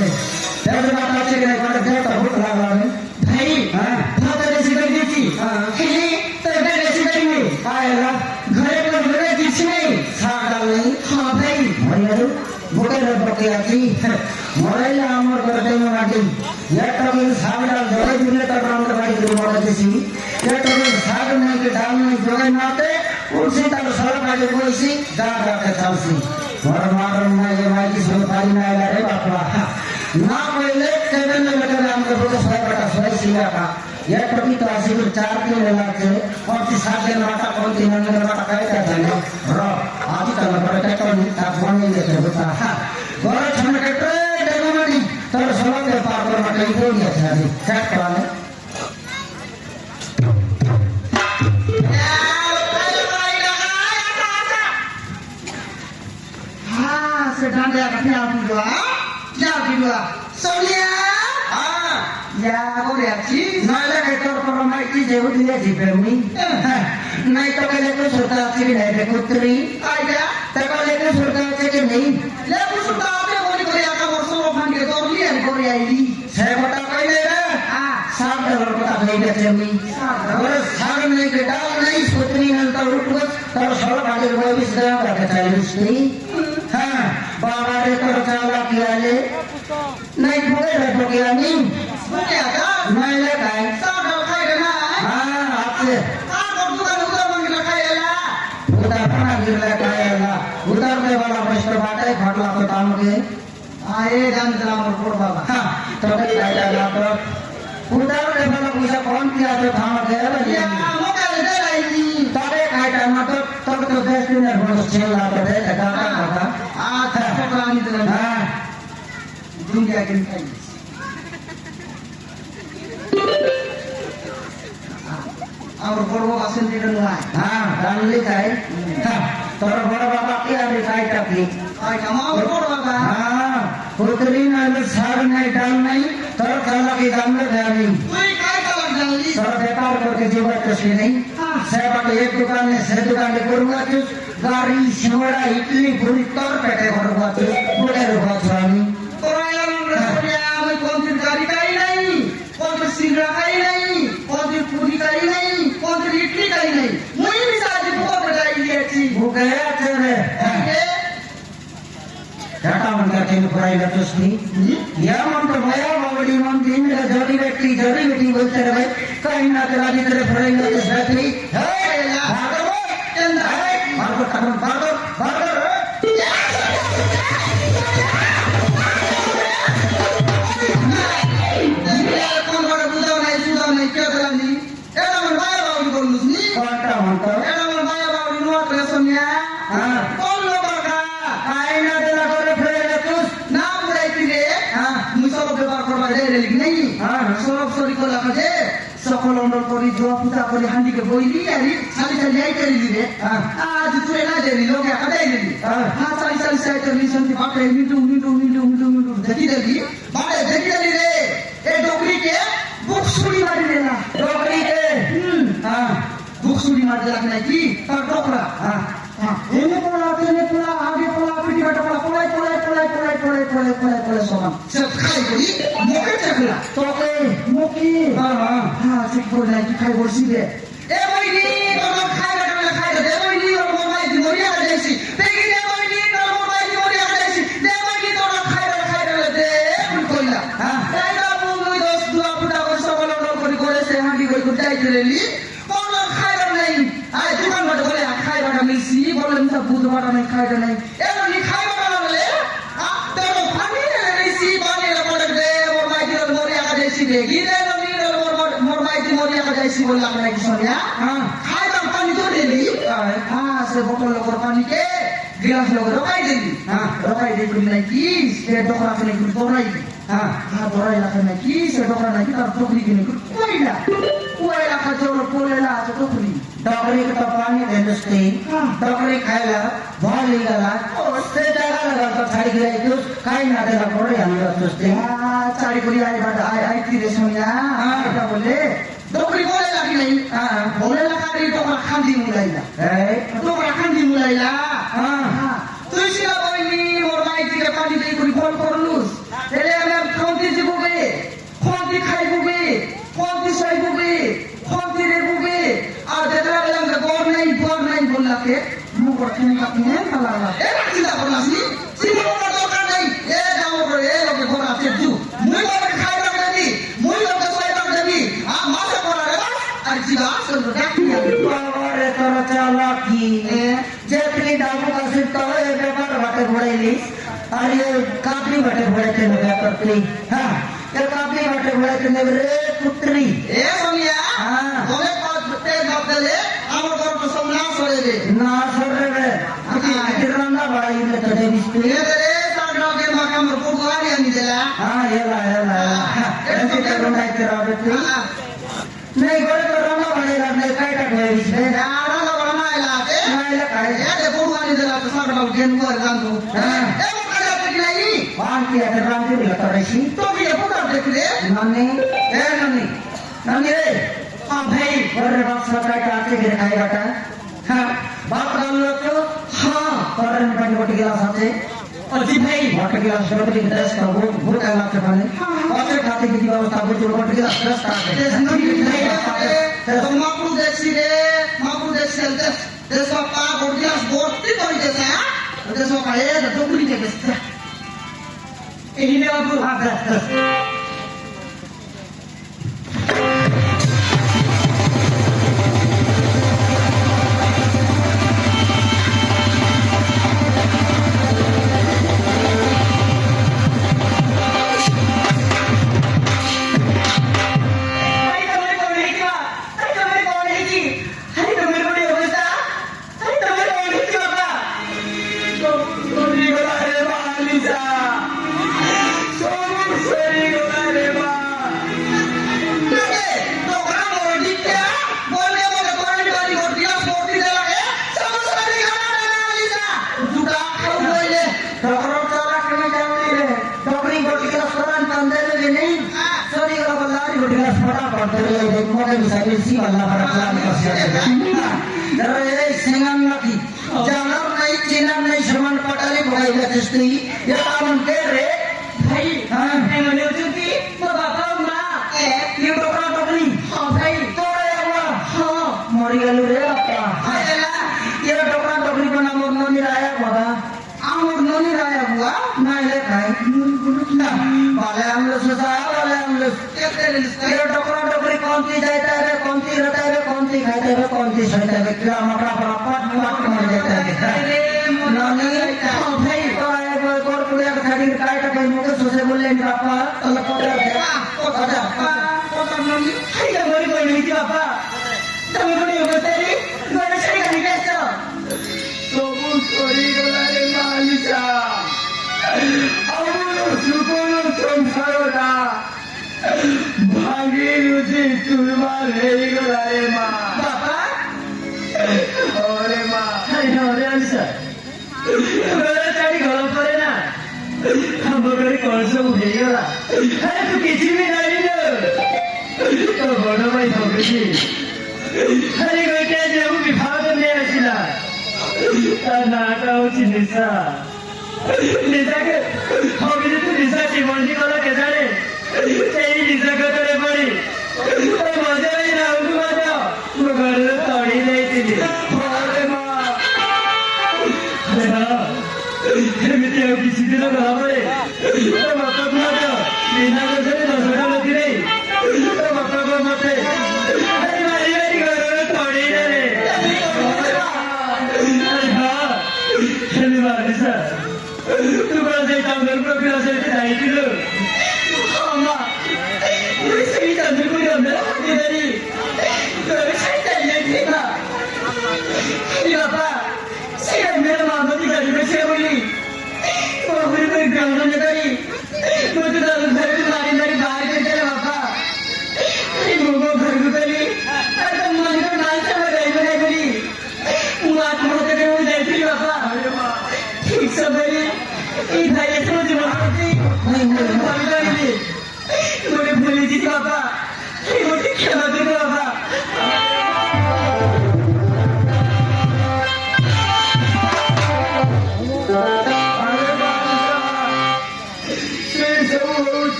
है तेरे बात अच्छे के नहीं पर देता भूख लगा है भाई हां तो रेसी कर दी थी खेली तो रेसी करेंगे आएगा घरे पर घरे किछ नहीं सागा नहीं हां भाई मरिया भूखे न पके आती मरेला अमर करते में माटी या तो सागड़ा जोड़े दिले तो राम का बाड़ी के मोड़ा जैसी या तो साग नहीं के डाल नहीं जोड़े नाते उसी तक सड़क आगे कोई सी दादा के चलसी मार ना ये भाई की सुनताई ना आया रे बापा ना पहले केवल में बेटा हम को तो सही बेटा सही सिया का ये कभी तो ऐसे कुछ 4 दिन लगा के और 7 दिन वाटा कौन 3 दिन वाटा काय का जाने रो आज तक बड़ा ट्रैक्टर नहीं था फोन नहीं लेते बता बड़ा छन ट्रैक्टर डेमोडी तर सड़क के पार पर मटे हो गया था अभी कट वाले डांडे का क्या बिगड़ा सोनिया हां या गोरे अच्छी नाले के तौर पर मैं की जेब दिया जीपे में नहीं तो पहले तो सुरता अच्छी नहीं रे कुतरी आइडिया तो पहले तो सुरता अच्छी के नहीं ले सुरता आपने बोली करे आका वर्षों फांड के तौर लिया गोरे आईली छह बटा पहले रे हां $7 बटा नहीं देते में और साग नहीं के डाल नहीं कुतरी नहीं तो उठ तो सड़क आगे कोई भी सीधा रखे चाहिए उसकी हां बाबा रे तो चाला किया ले नहीं पूरे रे तो किया नहीं क्या का नहीं ले काई साग खाई रे ना हां आपसे साग और दुकान उधर मंग खाएला उधर बना गिरला खाएला उधर में वाला प्रश्न बाटे फटला तो काम के आए जान चला मोर पोड़ बाबा हां तो कई खाएला तो उधर में वाला पूछा कौन किया तो खाना गया या मोका ले दे आईली तारे खाएला ना तो तब तो देश में बहुत चला तो दे लगा का आ छोकरा नहीं दे हां दुनिया के खाई और बड़ो वासन दे रहा है हां डालली खाए तोर बड़ा बाबा की अरे खाई टपली आई कमाओ बड़ो बाबा हां पुत्री ना साग नहीं डाल नहीं तोर खाला की दाम में नहीं तू काय का डाली तोर व्यापार करके जीवन कशी नहीं सेवा के एक दुकान में से दुकान में करूंगा तो गाड़ी शिवड़ा इडली पूरी तोर पेटे भरवा तो बोले रुपा स्वामी तोरा यार मैं कौन सी गाड़ी का ही नहीं कौन सी सिंगड़ा का ही नहीं कौन सी पूरी का ही नहीं कौन सी इडली का ही नहीं मुझे भी शादी बहुत बजाई ली अच्छी वो गया तेरे घाटा मन करके फराई लतुस्ती या मन तो भया बावड़ी मन दिन का जोड़ी बेटी बोलते रहे भाई कहीं ना तेरा जी तेरे फराई लतुस बैठी है भागो चंदा भागो भागो भागो कौन बड़ा बुझाओ नहीं क्या चलानी एड़ा मन बाया बावड़ी बोलूस नी कौनटा मन तो एड़ा मन बाया बावड़ी नुआ करे सोनिया हां कौन लोग का आई ना तेरा करे फराई लतुस नाम बुलाई रे हां मुसब व्यवहार करबा दे रे नहीं हां সরব সরি কলা কাজে সকল অন্ডর করি জোয়া পূজা করি হান্ডিকে বইলি আরি সালি সালি আই করিলি রে আজ তুই না দেলি লোকে আদাই দিলি হ্যাঁ সালি সালি সাই করিলি শান্তি বাটে মিটু দেখি দেলি বাটে দেখি দেলি রে এ ডোকরিকে বুকসুড়ি মারি দেলা डोकरी के হ্যাঁ বুকসুড়ি মারি দেলা নাকি তার ডোকরা হ্যাঁ এনে পোলা আগে পোলা পিটি কাটা পোলা পোলাই সমান সে খাই করি মুখে চাকলা तो के মুখি हां হ্যাঁ ঠিক করে নাই কি খাই বলছি রে এ বইনি তোর খাই দে বইনি ওর মোবাইল দি মরিয়া যাইছি দেখি দে বইনি তোর মোবাইল দি মরিয়া যাইছি দে বইনি তোর খাই দে কইলা হ্যাঁ তাইরা মুই দোস দুয়া ফুটা করে সকল করে করেছে হাঁটি কই যাই দিলেলি কোন খাই নাই আই দোকান মধ্যে বলে খাই মিলছি বলে মুসা বুধবার নাই খাই নাই এলো নি খাই বলে তোর ফানি নেছি বানি পড়ে দে মোর মাইকি মরিয়া যাইছি দেখি দে मोर माइती मोरिया का जैसी बोला अपना की सोनिया हां खाए तो पानी तो दे ली हां से बोतल लोगर पानी के गिलास लोगर रोकाई दे ली हां रोकाई दे कुनी नहीं की से डोकरा के नहीं बोराई हां हां बोराई ला के नहीं की से डोकरा नहीं की तर टोकरी के नहीं कोईला का जोर पोलेला तो टोकरी डोकरी के तो पानी दे दस्ते डोकरी खाएला भोली गला उससे जगह लगा तो छाड़ी गई तो खाई ना देला पड़े हम दस्ते हां चाड़ी पुरी आई बात आई थी रे सोनिया हां क्या बोले डोकरी बोले लगी नहीं हां बोले लगा रे डोकरा खांदी मुलाइला डोकरा खांदी मुलाइला हां तुई सिला बोली मोर माइती के पानी दे कुनी फोन करलुस एले बाटे भोड़े नव्या करते हाँ ये काफी बाटे भोड़े नवरे पुत्री ए सोनिया हाँ। बोले ते बदले আমার ঘর তো সব না সরে রে ना सर रे किराना बड़ा इधर तो दे बिस्कुट এ রে তার লগে মাকাম পুরবানি আনি দিলা हाँ ये ला ऐसे करूँगा तेरा बेटे नहीं गोरे को रोना पड़ेगा नहीं काय का है इसमें আরা লগা না এলাতে ना ये काय এ রে পুরবানি দিলা তো সব লোক গেন কর জানতো हाँ। এ মকা দেখি নাই वान की अगर राम की लता रही তো কি পুরো দেখলে नन्नी ए नन्नी नन्नी रे हाँ भाई गोरे बाप सब काय का आके गिर खाएगा का हाँ बाप डाल लो तो हाँ और इन पानी बोटी गिलास आते और जी भाई वाटर गिलास बोटी गिलास का वो का लाते पानी और से खाते की व्यवस्था बोटी बोटी गिलास गिलास का তো মাপুর দেখছি রে মাপুর দেখছি দেশ পা বড়িয়া ভর্তি করে দেছে হ্যাঁ দেশ পা এ তো কুড়ি দেখছে এই নে বাবু हाँ बस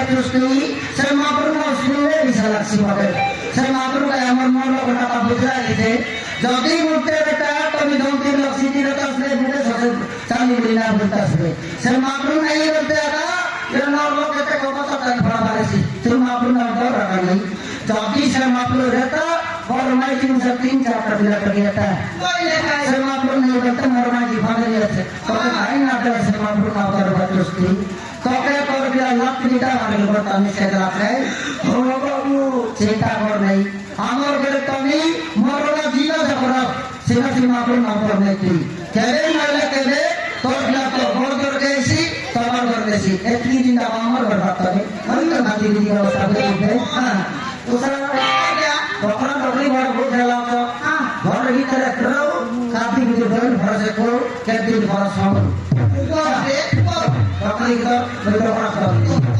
terus ni saya mahu semua bisa laksi pakai saya mahu kayak amar mau kata buka gitu jadi mute beta kami dongti laksi di atas le bude sami bina buntas le saya mahu naik bete ada yang normal kita kau kata dan berapa sih saya mahu nak orang ni jadi saya mahu beta और मैं तीन से तीन चार कर दिया था समापन नहीं करते मरमा जी भागे थे तो भाई ना कर समापन ना कर बच्चों तो क्या कर दिया लाख नीटा मारे बता मैं से लाख है हो बाबू चिंता कर नहीं हमर के कमी मरना जीना से करा सीमा समापन ना कर नहीं थी केरे मारे केरे तो क्या तो और कर कैसी तबार कर कैसी इतनी दिन का हमर बर्बाद करे हम तो नाती दी व्यवस्था करते हां तो सारा बकरा बकरी बार बहुत खेला तो घर ही तरह करो काफी मुझे बहन भर से को क्या दिन भर सामने बकरी का बकरा